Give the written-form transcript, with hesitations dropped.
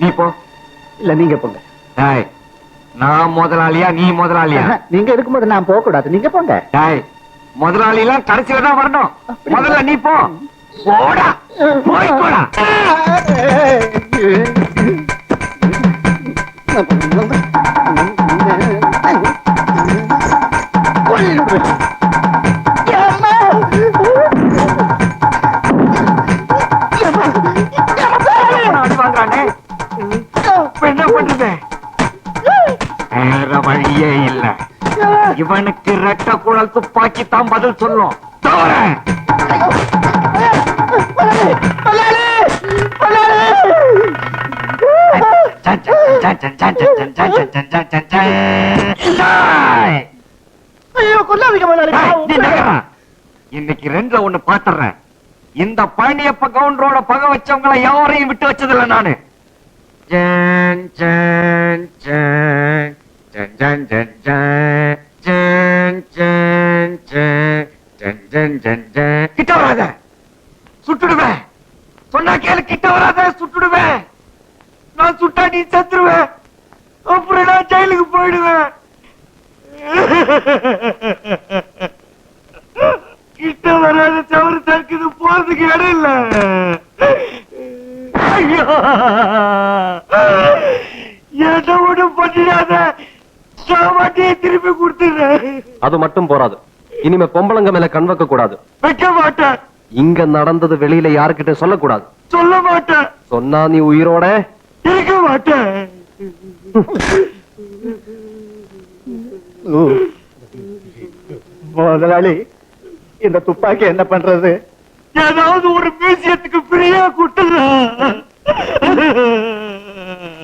நீ போ. இல்ல நீங்க போங்க. நான் முதலாளியா நீ முதலாளியா? நீங்க இருக்கும்போது நான் போக கூடாது, நீங்க போங்க. முதலாளி எல்லாம் கடைசியில தான் வரணும். முதல்ல நீ போ. போடா, போய் போடா. என்ன பண்றது? வேற வழியே இல்ல. இவனுக்கு ரெட்ட குழல் துப்பாக்கி தான் பதில் சொல்லும். இன்னைக்கு ரெண்டுல ஒண்ணு பாத்துறேன். இந்த பழனியப்ப கவுண்டரோட பகை வச்சவங்களை யாரையும் விட்டு வச்சதில்லை நானு. கிட்ட வராத, சுட்டுடுவேன். சொன்னா கேளு, கிட்ட வராத, சுட்டுடுவேன். நான் சுட்டா நீ செத்துருவேன். அப்புறம் நான் ஜெயிலுக்கு போயிடுவேன். கிட்ட வராத தவறு தற்குது, போறதுக்கு இடம் இல்ல. ஐயோ, என்ன ஒண்ணும் பண்ணிடாத, சாமாட்டியை திருப்பி கொடுத்துடுறேன். அது மட்டும் போறாது, இனிமே பொம்பளங்க மேல கண் வைக்க கூடாது. வைக்க மாட்டேன். இங்க நடந்தது வெளியில யாருக்கிட்ட சொல்லக்கூடாது. சொல்ல மாட்டேன். சொன்னா நீ உயிரோட இருக்க மாட்டேன். முதலாளி, இந்த துப்பாக்கி என்ன பண்றது? ஏதாவது ஒரு மியூசியத்துக்கு ஃப்ரீயா கூட்டலாம்.